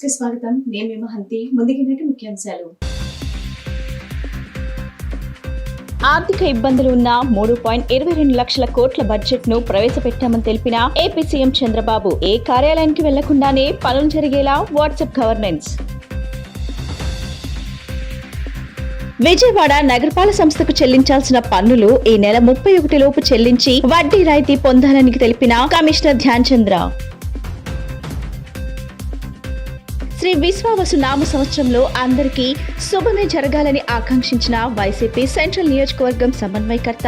కి స్వాగతం. నేను మీ మహంతి. ముందుకి ముఖ్యాంశాలు. ఆర్థిక ఇబ్బందులు ఉన్న 3.22 లక్షల కోట్ల బడ్జెట్ ను ప్రవేశపెట్టామని తెలిపిన ఏపీ సీఎం చంద్రబాబు ఏ కార్యాలయానికి వెళ్లకుండానే పనులు జరిగేలా వాట్సాప్ గవర్నెన్స్. విజయవాడ నగరపాలక సంస్థకు చెల్లించాల్సిన పన్నులు ఈ నెల 31 లోపు చెల్లించి వడ్డీ రాయితీ పొందాలని తెలిపిన కమిషనర్ ధ్యాన్ చంద్ర. శ్రీ విశ్వావసు నామ సంవత్సరంలో అందరికీ శుభమే జరగాలని ఆకాంక్షించిన వైసీపీ సెంట్రల్ నియోజకవర్గం సమన్వయకర్త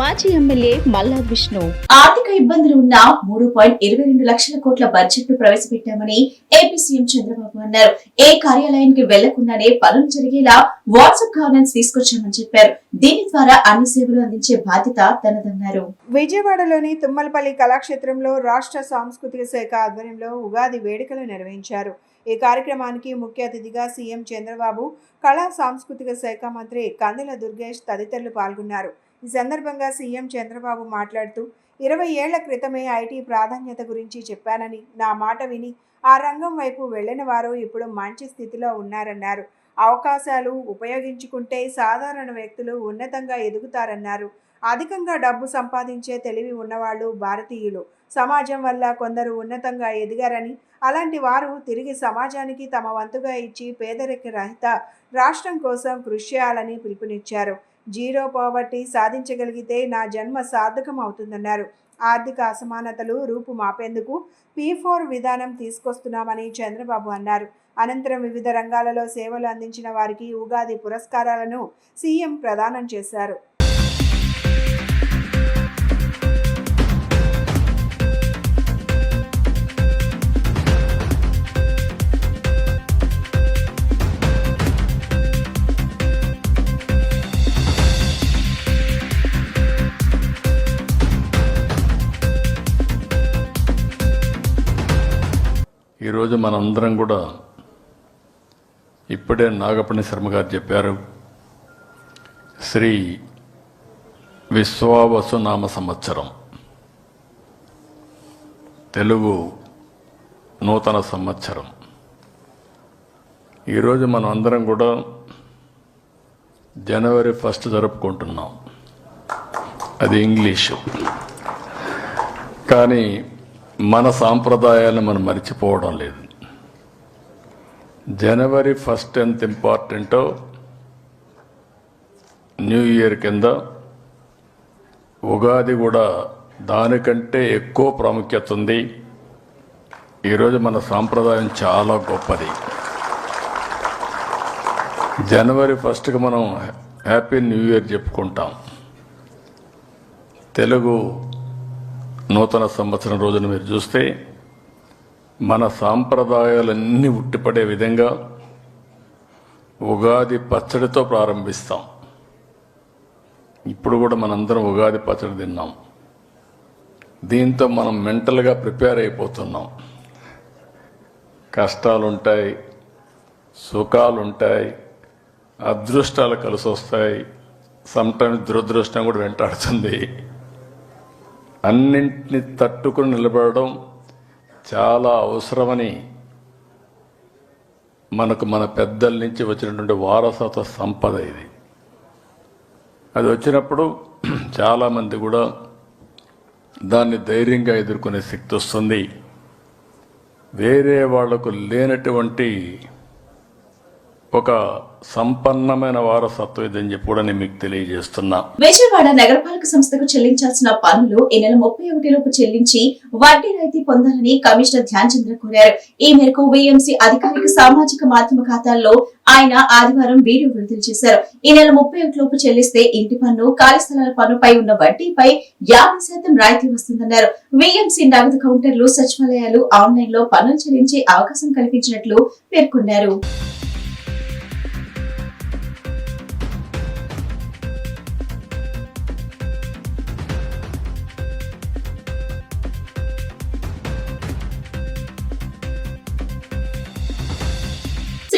మాజీ ఎమ్మెల్యే మల్లా విష్ణు. ఆర్థిక ఇబ్బందులు ఉన్న 3.22 లక్షల కోట్ల బడ్జెట్ ను ప్రవేశపెట్టామని ఏపీ సీఎం చంద్రబాబు అన్నారు. ఏ కార్యాలయానికి వెళ్లకుండానే పనులు జరిగేలా వాట్సాప్ గవర్నెన్స్ తీసుకొచ్చామని చెప్పారు. దీని ద్వారా అన్ని సేవలు అందించే బాధ్యత తనదన్నారు. విజయవాడలోని తుమ్మలపల్లి కళాక్షేత్రంలో రాష్ట్ర సాంస్కృతిక శాఖ ఆధ్వర్యంలో ఉగాది వేడుకలు నిర్వహించారు. ఈ కార్యక్రమానికి ముఖ్య అతిథిగా సీఎం చంద్రబాబు, కళా సాంస్కృతిక శాఖ మంత్రి కందుల దుర్గేష్ తదితరులు పాల్గొన్నారు. ఈ సందర్భంగా సీఎం చంద్రబాబు మాట్లాడుతూ 20 ఏళ్ల క్రితమే ఐటీ ప్రాధాన్యత గురించి చెప్పానని, నా మాట విని ఆ రంగం వైపు వెళ్లిన వారు ఇప్పుడు మంచి స్థితిలో ఉన్నారన్నారు. అవకాశాలు ఉపయోగించుకుంటే సాధారణ వ్యక్తులు ఉన్నతంగా ఎదుగుతారన్నారు. అధికంగా డబ్బు సంపాదించే తెలివి ఉన్నవాళ్లు భారతీయులు. సమాజం వల్ల కొందరు ఉన్నతంగా ఎదిగారని, అలాంటి వారు తిరిగి సమాజానికి తమ వంతుగా ఇచ్చి పేదరిక రహిత రాష్ట్రం కోసం కృషి చేయాలని పిలుపునిచ్చారు. జీరో పావర్టీ సాధించగలిగితే నా జన్మ సార్థకం అవుతుందన్నారు. ఆర్థిక అసమానతలు రూపు మాపేందుకు P4 విధానం తీసుకొస్తున్నామని చంద్రబాబు అన్నారు. అనంతరం వివిధ రంగాలలో సేవలు అందించిన వారికి ఉగాది పురస్కారాలను సీఎం ప్రదానం చేశారు. ఈరోజు మనందరం కూడా ఇప్పుడే నాగపణి శర్మ గారు చెప్పారు, శ్రీ విశ్వావసు నామ సంవత్సరం, తెలుగు నూతన సంవత్సరం. ఈరోజు మనం అందరం కూడా జనవరి 1 జరుపుకుంటున్నాం. అది ఇంగ్లీషు. కానీ మన సాంప్రదాయాలను మనం మర్చిపోవడం లేదు. జనవరి 1 ఎంత ఇంపార్టెంటో న్యూ ఇయర్ కింద ఉగాది కూడా దానికంటే ఎక్కువ ప్రాముఖ్యత ఉంది. ఈరోజు మన సాంప్రదాయం చాలా గొప్పది. జనవరి 1కి మనం హ్యాపీ న్యూ ఇయర్ చెప్పుకుంటాం. తెలుగు నూతన సంవత్సరం రోజున మీరు చూస్తే మన సాంప్రదాయాలన్నీ ఉట్టిపడే విధంగా ఉగాది పచ్చడితో ప్రారంభిస్తాం. ఇప్పుడు కూడా మనందరం ఉగాది పచ్చడి తిన్నాం. దీంతో మనం మెంటల్గా ప్రిపేర్ అయిపోతున్నాం. కష్టాలుంటాయి, సుఖాలుంటాయి, అదృష్టాలు కలిసి వస్తాయి, సమ్టైమ్స్ దురదృష్టం కూడా వెంటాడుతుంది. అన్నింటినీ తట్టుకుని నిలబడడం చాలా అవసరమని మనకు మన పెద్దల నుంచి వచ్చినటువంటి వారసత్వ సంపద ఇది. అది వచ్చినప్పుడు చాలామంది కూడా దాన్ని ధైర్యంగా ఎదుర్కొనే శక్తి వస్తుంది. వేరే వాళ్లకు లేనటువంటి ఒక సంపన్నమైన వారసత్వం ఇదని చెప్పి కూడా నేను మీకు తెలియజేస్తున్నా. విజయవాడ నగరపాలక సంస్థకు చెల్లించాల్సిన పన్నులు ఈ నెల 31 లోపు చెల్లించి వడ్డీ రాయితీ పొందాలని కమిషనర్ ధ్యాన్ చంద్ర కోరారు. ఈ మేరకు VMC అధికారిక సామాజిక మాధ్యమ ఖాతాల్లో ఆయన ఆదివారం వీడియో విడుదల చేశారు. ఈ నెల 31 లోపు చెల్లిస్తే ఇంటి పన్ను, ఖాళీ స్థలాల పన్నుపై ఉన్న వడ్డీపై 50% రాయితీ వస్తుందన్నారు. VMC నగదు కౌంటర్లు, సచివాలయాలు ఆన్లైన్ లో పన్నులు చెల్లించే అవకాశం కల్పించినట్లు పేర్కొన్నారు.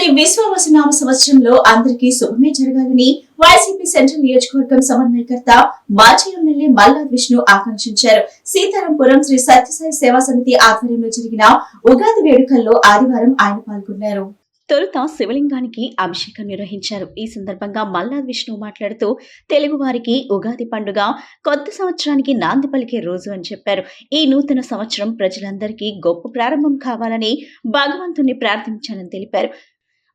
శ్రీ విశ్వావసనామ సంవత్సరంలో అందరికీ శుభమే జరగాలని వైసీపీ సెంట్రల్ నియోజకవర్గం సమన్వయకర్త మాజీ ఎమ్మెల్యే మల్లాద్ విష్ణు ఆకాంక్షించారు. సీతారాంపురం శ్రీ సత్యసాయి సేవా సమితి ఆధ్వర్యంలో జరిగిన ఉగాది వేడుకల్లో ఆదివారం ఆయన పాల్గొన్నారు. తొలుత శివలింగానికి అభిషేకం నిర్వహించారు. ఈ సందర్భంగా మల్లాద్ విష్ణు మాట్లాడుతూ తెలుగు వారికి ఉగాది పండుగ కొత్త సంవత్సరానికి నాంది పలికే రోజు అని చెప్పారు. ఈ నూతన సంవత్సరం ప్రజలందరికీ గొప్ప ప్రారంభం కావాలని భగవంతుని ప్రార్థించానని తెలిపారు.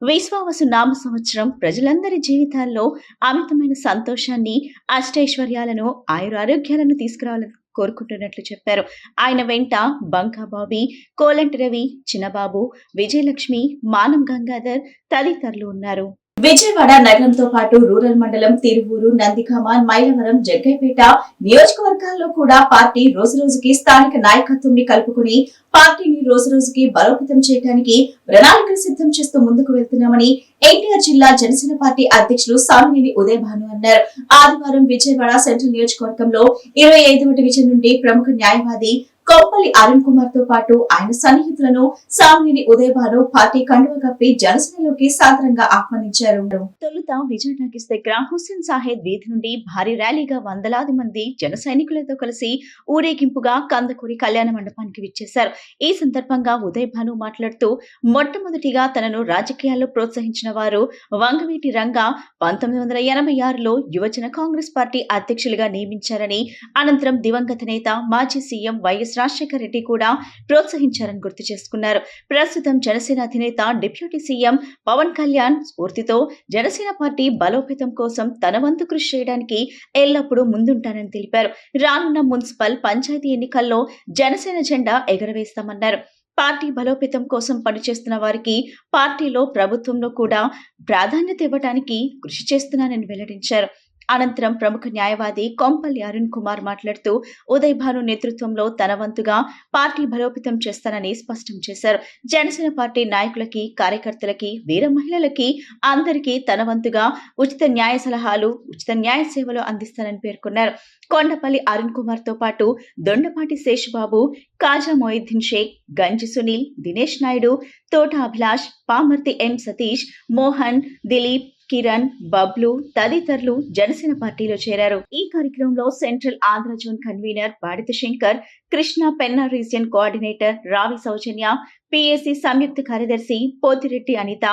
విశ్వావసు నామ సంవత్సరం ప్రజలందరి జీవితాల్లో అమితమైన సంతోషాన్ని, అష్టైశ్వర్యాలను, ఆయురారోగ్యాలను తీసుకురావాలని కోరుకుంటున్నట్లు చెప్పారు. ఆయన వెంట బంకాబాబి, కోలంటి రవి, చిన్నబాబు, విజయలక్ష్మి, మానం గంగాధర్ తదితరులు ఉన్నారు. విజయవాడ నగరంతో పాటు రూరల్ మండలం తిరువూరు, నందిగామ, మైలవరం, జగ్గైపేట నియోజకవర్గాల్లో కూడా పార్టీ రోజురోజుకి స్థానిక నాయకత్వంని కలుపుకుని పార్టీని రోజురోజుకి బలోపేతం చేయడానికి ప్రణాళికలు సిద్ధం చేస్తూ ముందుకు వెళ్తున్నామని ఎన్టీఆర్ జిల్లా జనసేన పార్టీ అధ్యక్షులు సామినేని ఉదయ్ భాను అన్నారు. ఆదివారం విజయవాడ సెంట్రల్ నియోజకవర్గంలో 25వ డివిజన్ నుండి ప్రముఖ న్యాయవాది కొంపల్లి అరుణ్ కుమార్ తో పాటు ఆయన సన్నిహితులను సామినేని ఉదయ్ భాను పార్టీ కండువ కప్పి జనసేనలోకి సాదరంగా ఆహ్వానించారు. తొలుత విజయ్ టాకీస్ దగ్గర హుస్సేన్ సాహెబ్ వీధి నుండి భారీ ర్యాలీగా వందలాది మంది జన సైనికులతో కలిసి ఊరేగింపుగా కందకూరి కళ్యాణ మండపానికి విచ్చేశారు. ఈ సందర్భంగా ఉదయ్ భాను మాట్లాడుతూ మొట్టమొదటిగా తనను రాజకీయాల్లో ప్రోత్సహించిన వారు వంగవీటి రంగా 1986లో యువజన కాంగ్రెస్ పార్టీ అధ్యక్షులుగా నియమించారని, అనంతరం దివంగత నేత మాజీ సీఎం వైఎస్ రాజశేఖర రెడ్డి కూడా ప్రోత్సహించారని గుర్తు చేసుకున్నారు. ప్రస్తుతం జనసేన అధినేత డిప్యూటీ సీఎం పవన్ కళ్యాణ్ స్ఫూర్తితో జనసేన పార్టీ బలోపేతం కోసం తన వంతు కృషి చేయడానికి ఎల్లప్పుడూ ముందుంటానని తెలిపారు. రానున్న మున్సిపల్, పంచాయతీ ఎన్నికల్లో జనసేన జెండా ఎగరవేస్తామన్నారు. పార్టీ బలోపేతం కోసం పనిచేస్తున్న వారికి పార్టీలో, ప్రభుత్వంలో కూడా ప్రాధాన్యత ఇవ్వడానికి కృషి చేస్తున్నానని వెల్లడించారు. అనంతరం ప్రముఖ న్యాయవాది కొంపల్లి అరుణ్ కుమార్ మాట్లాడుతూ ఉదయ్ భాను నేతృత్వంలో తన వంతుగా పార్టీ బలోపేతం చేస్తానని స్పష్టం చేశారు. జనసేన పార్టీ నాయకులకి, కార్యకర్తలకి, వీర మహిళలకి అందరికీ తన వంతుగా ఉచిత న్యాయ సలహాలు, ఉచిత న్యాయ సేవలు అందిస్తానని పేర్కొన్నారు. కొండపల్లి అరుణ్ కుమార్ తో పాటు దొండపాటి శేషబాబు, కాజా మొయిద్దీన్ షేక్, గంజి సునీల్, దినేష్ నాయుడు, తోట అభిలాష్, పామర్తి ఎం సతీష్, మోహన్, దిలీప్, కిరణ్, బబ్లు తదితరులు జనసేన పార్టీలో చేరారు. ఈ కార్యక్రమంలో central Andhra zone convener Badita Shankar, Krishna Penna region coordinator రావి సౌజన్య, పిఎసి సంయుక్త కార్యదర్శి పోతిరెడ్డి అనిత,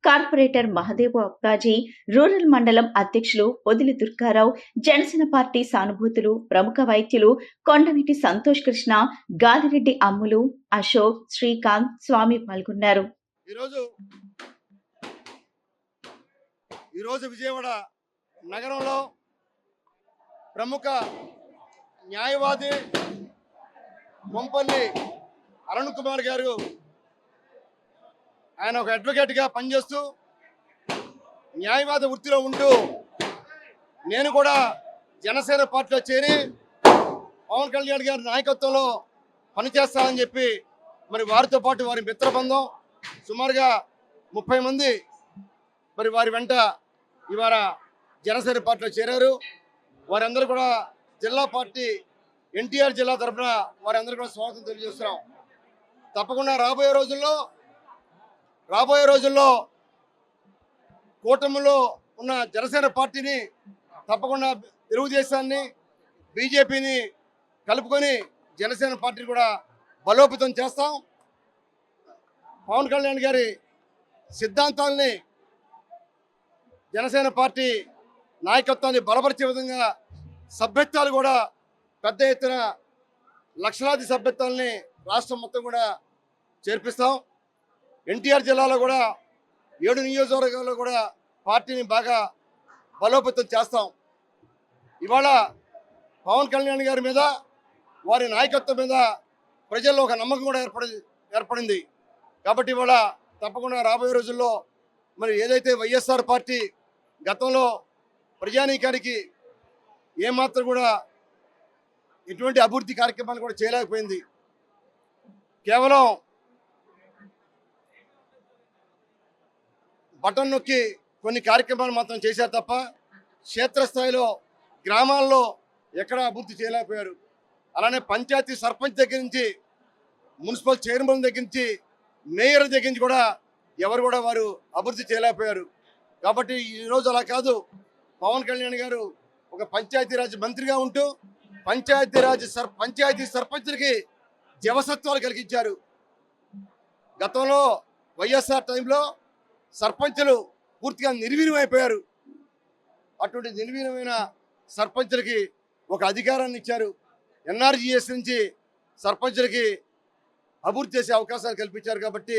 కార్పొరేటర్ మహదేవు అప్పాజీ, రూరల్ మండలం అధ్యక్షులు పొదిలి దుర్గారావు, జనసేన పార్టీ సానుభూతులు, ప్రముఖ వైద్యులు కొండవీటి సంతోష్ కృష్ణ, గాదిరెడ్డి అమ్ములు, అశోక్, శ్రీకాంత్, స్వామి పాల్గొన్నారు. ఈరోజు విజయవాడ నగరంలో ప్రముఖ న్యాయవాది కొంపల్లి అరుణ్ కుమార్ గారు, ఆయన ఒక అడ్వకేట్గా పనిచేస్తూ న్యాయవాద వృత్తిలో ఉంటూ నేను కూడా జనసేన పార్టీలో చేరి పవన్ కళ్యాణ్ గారి నాయకత్వంలో పనిచేస్తానని చెప్పి మరి వారితో పాటు వారి మిత్రబృందం సుమారుగా 30 మంది మరి వారి వెంట ఇవాళ జనసేన పార్టీలో చేరారు. వారందరూ కూడా జిల్లా పార్టీ ఎన్టీఆర్ జిల్లా తరఫున వారందరూ కూడా స్వాగతం తెలియజేస్తున్నాం. తప్పకుండా రాబోయే రోజుల్లో కూటమిలో ఉన్న జనసేన పార్టీని తప్పకుండా తెలుగుదేశాన్ని, బీజేపీని కలుపుకొని జనసేన పార్టీని కూడా బలోపేతం చేస్తాం. పవన్ కళ్యాణ్ గారి సిద్ధాంతాలని, జనసేన పార్టీ నాయకత్వాన్ని బలపరిచే విధంగా సభ్యత్వాలు కూడా పెద్ద ఎత్తున లక్షలాది సభ్యత్వాలని రాష్ట్రం మొత్తం కూడా చేర్పిస్తాం. ఎన్టీఆర్ జిల్లాలో కూడా 7 నియోజకవర్గాల్లో కూడా పార్టీని బాగా బలోపేతం చేస్తాం. ఇవాళ పవన్ కళ్యాణ్ గారి మీద, వారి నాయకత్వం మీద ప్రజల్లో ఒక నమ్మకం కూడా ఏర్పడింది. కాబట్టి ఇవాళ తప్పకుండా రాబోయే రోజుల్లో మరి ఏదైతే వైఎస్ఆర్ పార్టీ గతంలో ప్రజానీకానికి ఏమాత్రం కూడా ఎటువంటి అభివృద్ధి కార్యక్రమాలు కూడా చేయలేకపోయింది, కేవలం బటన్ నొక్కి కొన్ని కార్యక్రమాలు మాత్రం చేశారు తప్ప క్షేత్రస్థాయిలో గ్రామాల్లో ఎక్కడ అభివృద్ధి చేయలేకపోయారు. అలానే పంచాయతీ సర్పంచ్ దగ్గర నుంచి, మున్సిపల్ చైర్మన్ దగ్గర నుంచి, మేయర్ దగ్గర నుంచి కూడా ఎవరు కూడా వారు అభివృద్ధి చేయలేకపోయారు. కాబట్టి ఈరోజు అలా కాదు, పవన్ కళ్యాణ్ గారు ఒక పంచాయతీరాజ్ మంత్రిగా ఉంటూ పంచాయతీ సర్పంచులకి జవసత్వాలు కలిగించారు. గతంలో వైఎస్ఆర్ టైంలో సర్పంచులు పూర్తిగా నిర్వీర్యమైపోయారు. అటువంటి నిర్వీర్యమైన సర్పంచులకి ఒక అధికారాన్ని ఇచ్చారు. ఎన్ఆర్జీఎస్ నుంచి సర్పంచులకి అభివృద్ధి చేసే అవకాశాలు కల్పించారు. కాబట్టి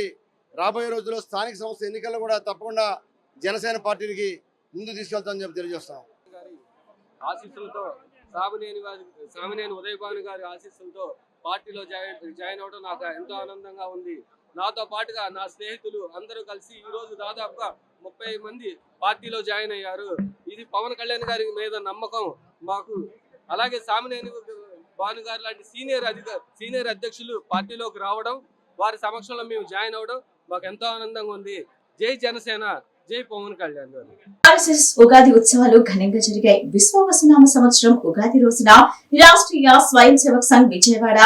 రాబోయే రోజుల్లో స్థానిక సంస్థ ఎన్నికల్లో కూడా తప్పకుండా జనసేన పార్టీకి ముందు తీసుకెళ్తామని చెప్పి తెలియజేస్తాం. ఆశీస్సులతో సామినేని ఉదయభాను గారి ఆశీస్సులతో పార్టీలో జాయిన్ అవడం నాకు ఎంతో ఆనందంగా ఉంది. నాతో పాటుగా నా స్నేహితులు అందరూ కలిసి ఈరోజు దాదాపుగా 30 మంది పార్టీలో జాయిన్ అయ్యారు. ఇది పవన్ కళ్యాణ్ గారి మీద నమ్మకం మాకు. అలాగే సామినేని భాను గారు లాంటి సీనియర్ అధ్యక్షులు పార్టీలోకి రావడం, వారి సమక్షంలో మేము జాయిన్ అవడం మాకు ఎంతో ఆనందంగా ఉంది. జై జనసేన, జై పవన్ కళ్యాణ్ గారు. ఆర్ఎస్ఎస్ ఉగాది ఉత్సవాలు ఘనంగా జరిగాయి. విశ్వావసనామ సంవత్సరం ఉగాది రోజున రాష్ట్రీయ స్వయం సేవక్ సంఘ్ విజయవాడ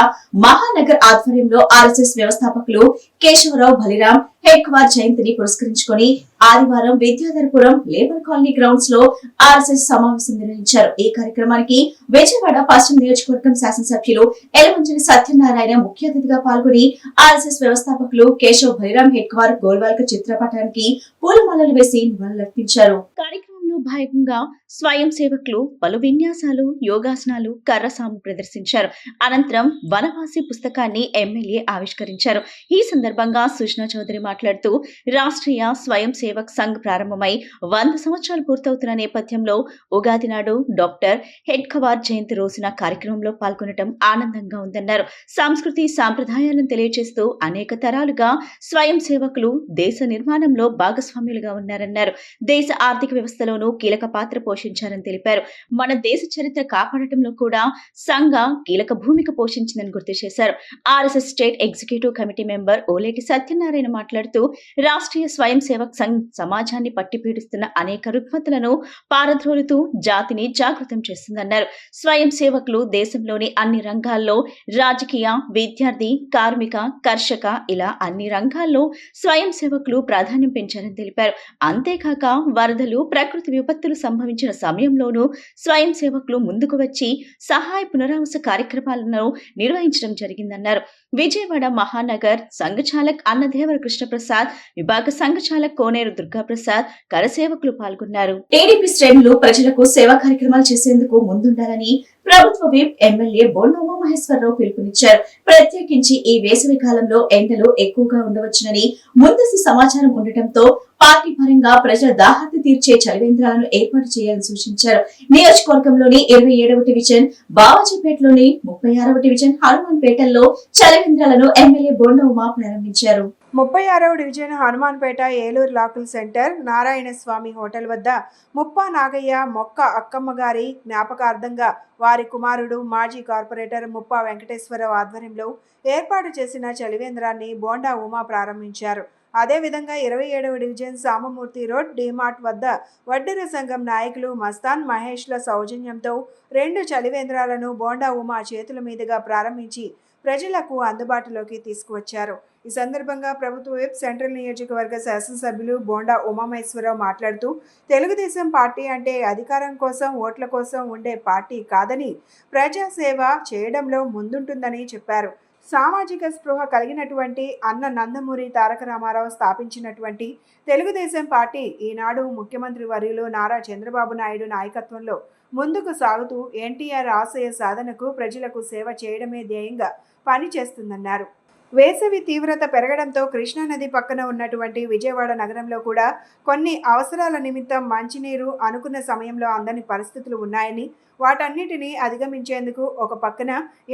మహానగర్ ఆధ్వర్యంలో ఆర్ఎస్ఎస్ వ్యవస్థాపకులు కేశవరావు బలిరాం హెడ్క్వార్ జయంతిని పురస్కరించుకొని ఆదివారం విద్యాధరపురం లేబర్ కాలనీ గ్రౌండ్స్ లో ఆర్ఎస్ఎస్ సమావేశం నిర్వహించారు. ఈ కార్యక్రమానికి విజయవాడ పశ్చిమ నియోజకవర్గం శాసనసభ్యులు ఎలమంచిలి సత్యనారాయణ ముఖ్య అతిథిగా పాల్గొని ఆర్ఎస్ఎస్ వ్యవస్థాపకులు కేశవ్ బలిరాం హెడ్క్వార్ గోల్వాల్కర్ చిత్రపటానికి పూలమాలలు వేసి నివాళులర్పించారు. కార్యక్రమంలో భాగంగా స్వయం సేవకులు పలు విన్యాసాలు, యోగాసనాలు, కర్రసాము ప్రదర్శించారు. అనంతరం వనవాసి పుస్తకాన్ని ఎమ్మెల్యే ఆవిష్కరించారు. ఈ సందర్భంగా సుష్నా చౌదరి మాట్లాడుతూ రాష్ట్రీయ స్వయం సేవక్ సంఘ్ ప్రారంభమై 100 సంవత్సరాలు పూర్తవుతున్న నేపథ్యంలో ఉగాది నాడు డాక్టర్ హెడ్క్వార్ జయంతి రోజున కార్యక్రమంలో పాల్గొనడం ఆనందంగా ఉందన్నారు. సంస్కృతి సాంప్రదాయాలను తెలియజేస్తూ అనేక తరాలుగా స్వయం సేవకులు దేశ నిర్మాణంలో భాగస్వాములుగా ఉన్నారన్నారు. దేశ ఆర్థిక వ్యవస్థలోనూ కీలక పాత్ర పోషించారని తెలిపారు. మన దేశ చరిత్ర కాపాడటంలో కూడా సంఘ కీలక భూమిక పోషించిందని గుర్తు చేశారు. RSS state executive committee member Oleti Satyanarayana మాట్లాడుతూ రాష్ట్రీయ స్వయం సేవక్ సంఘ్ సమాజాన్ని పట్టిపీడిస్తున్న అనేక రుగ్మతలను పారద్రోలుతూ జాతిని జాగృతం చేస్తుందన్నారు. స్వయం సేవకులు దేశంలోని అన్ని రంగాల్లో రాజకీయ, విద్యార్థి, కార్మిక, కర్షక ఇలా అన్ని రంగాల్లో స్వయం సేవకులు ప్రాధాన్యం పెంచారని తెలిపారు. అంతేకాక వరదలు, ప్రకృతి విపత్తులు సంభవించిన సమయంలోనూ స్వయం సేవకులు ముందుకు వచ్చి సహాయ పునరావాస కార్యక్రమాలను నిర్వహించడం జరిగిందన్నారు. విజయవాడ మహానగర్ సంఘచాలక్ అన్నదేవర కృష్ణప్రసాద్, విభాగ సంఘచాలక్ కోనేరు దుర్గాప్రసాద్, కరసేవకులు పాల్గొన్నారు. టీడీపీ శ్రేణులు ప్రజలకు సేవా కార్యక్రమాలు చేసేందుకు ముందుండాలని ప్రభుత్వ విప్ ఎమ్మెల్యే బొండ ఉమామహేశ్వరరావు పిలుపునిచ్చారు. ప్రత్యేకించి ఈ వేసవి కాలంలో ఎండలు ఎక్కువగా ఉండవచ్చునని ముందస్తు సమాచారం ఉండటంతో పార్టీ పరంగా ప్రజల దాహార్తి తీర్చే చలివేంద్రాలను ఏర్పాటు చేయాలని సూచించారు. నియోజకవర్గంలోని 27వ డివిజన్, బావాజీపేటలోని 36వ డివిజన్, హనుమాన్పేటల్లో చలివేంద్రాలను ఎమ్మెల్యే బొండ ఉమా ప్రారంభించారు. 36వ డివిజన్ హనుమాన్పేట ఏలూరు లాకుల్ సెంటర్ నారాయణ స్వామి హోటల్ వద్ద ముప్పా నాగయ్య మొక్క అక్కమ్మ గారి జ్ఞాపకార్థంగా వారి కుమారుడు మాజీ కార్పొరేటర్ ముప్పా వెంకటేశ్వరరావు ఆధ్వర్యంలో ఏర్పాటు చేసిన చలివేంద్రాన్ని బోండా ఉమా ప్రారంభించారు. అదేవిధంగా 27వ డివిజన్ సామమూర్తి రోడ్ డిమార్ట్ వద్ద వడ్డెర సంఘం నాయకులు మస్తాన్ మహేష్ల సౌజన్యంతో 2 చలివేంద్రాలను బోండా ఉమా చేతుల మీదుగా ప్రారంభించి ప్రజలకు అందుబాటులోకి తీసుకువచ్చారు. ఈ సందర్భంగా ప్రభుత్వ విప్ సెంట్రల్ నియోజకవర్గ శాసనసభ్యులు బోండా ఉమామహేశ్వరరావు మాట్లాడుతూ తెలుగుదేశం పార్టీ అంటే అధికారం కోసం, ఓట్ల కోసం ఉండే పార్టీ కాదని, ప్రజాసేవ చేయడంలో ముందుంటుందని చెప్పారు. సామాజిక స్పృహ కలిగినటువంటి అన్న నందమూరి తారక రామారావు స్థాపించినటువంటి తెలుగుదేశం పార్టీ ఈనాడు ముఖ్యమంత్రి వర్యులు నారా చంద్రబాబు నాయుడు నాయకత్వంలో ముందుకు సాగుతూ ఎన్టీఆర్ ఆశయ సాధనకు ప్రజలకు సేవ చేయడమే ధ్యేయంగా పనిచేస్తుందన్నారు. వేసవి తీవ్రత పెరగడంతో కృష్ణానది పక్కన ఉన్నటువంటి విజయవాడ నగరంలో కూడా కొన్ని అవసరాల నిమిత్తం మంచినీరు అనుకున్న సమయంలో అందని పరిస్థితులు ఉన్నాయని, వాటన్నిటినీ అధిగమించేందుకు ఒక పక్కన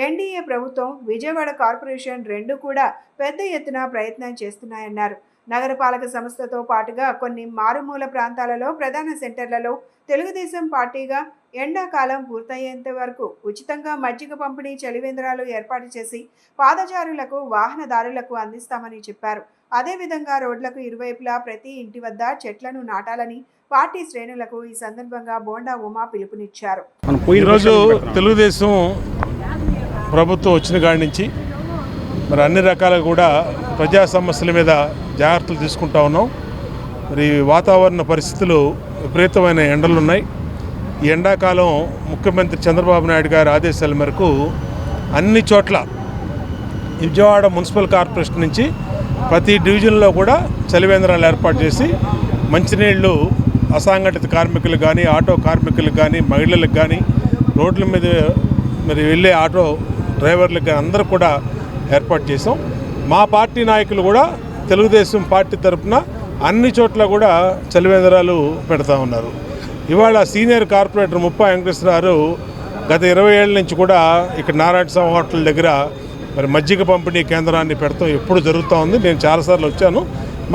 ఎన్డీఏ ప్రభుత్వం, విజయవాడ కార్పొరేషన్ 2 కూడా పెద్ద ఎత్తున ప్రయత్నం చేస్తున్నాయన్నారు. నగరపాలక సంస్థతో పాటుగా కొన్ని మారుమూల ప్రాంతాలలో ప్రధాన సెంటర్లలో తెలుగుదేశం పార్టీగా ఎండాకాలం పూర్తయ్యేంత వరకు ఉచితంగా మజ్జిగ పంపిణీ చలివేంద్రాలు ఏర్పాటు చేసి పాదచారులకు, వాహనదారులకు అందిస్తామని చెప్పారు. అదేవిధంగా రోడ్లకు ఇరువైపులా ప్రతి ఇంటి వద్ద చెట్లను నాటాలని పార్టీ శ్రేణులకు ఈ సందర్భంగా బోండా ఉమా పిలుపునిచ్చారు. ఈరోజు తెలుగుదేశం ప్రభుత్వం వచ్చిన కాడి నుంచి మరి అన్ని రకాలుగా కూడా ప్రజా సమస్యల మీద జాగ్రత్తలు తీసుకుంటా ఉన్నాం. మరి వాతావరణ పరిస్థితులు విపరీతమైన ఎండలు ఉన్నాయి. ఈ ఎండాకాలం ముఖ్యమంత్రి చంద్రబాబు నాయుడు గారి ఆదేశాల మేరకు అన్ని చోట్ల విజయవాడ మున్సిపల్ కార్పొరేషన్ నుంచి ప్రతి డివిజన్లో కూడా చలివేంద్రాలు ఏర్పాటు చేసి మంచినీళ్ళు అసంఘటిత కార్మికులకు కానీ, ఆటో కార్మికులకు కానీ, మహిళలకు కానీ, రోడ్ల మీద మరి వెళ్ళే ఆటో డ్రైవర్లకు కానీ అందరూ కూడా ఏర్పాటు చేసాం. మా పార్టీ నాయకులు కూడా తెలుగుదేశం పార్టీ తరఫున అన్ని చోట్ల కూడా చలివేంద్రాలు పెడతా ఉన్నారు. ఇవాళ సీనియర్ కార్పొరేటర్ ముప్పా వెంకటేశ్వరరావు గత 20 ఏళ్ళ నుంచి కూడా ఇక్కడ నారాయణ స్వామి హోటల్ దగ్గర మరి మజ్జిగ పంపిణీ కేంద్రాన్ని పెడతాం ఎప్పుడు జరుగుతూ ఉంది. నేను చాలాసార్లు వచ్చాను.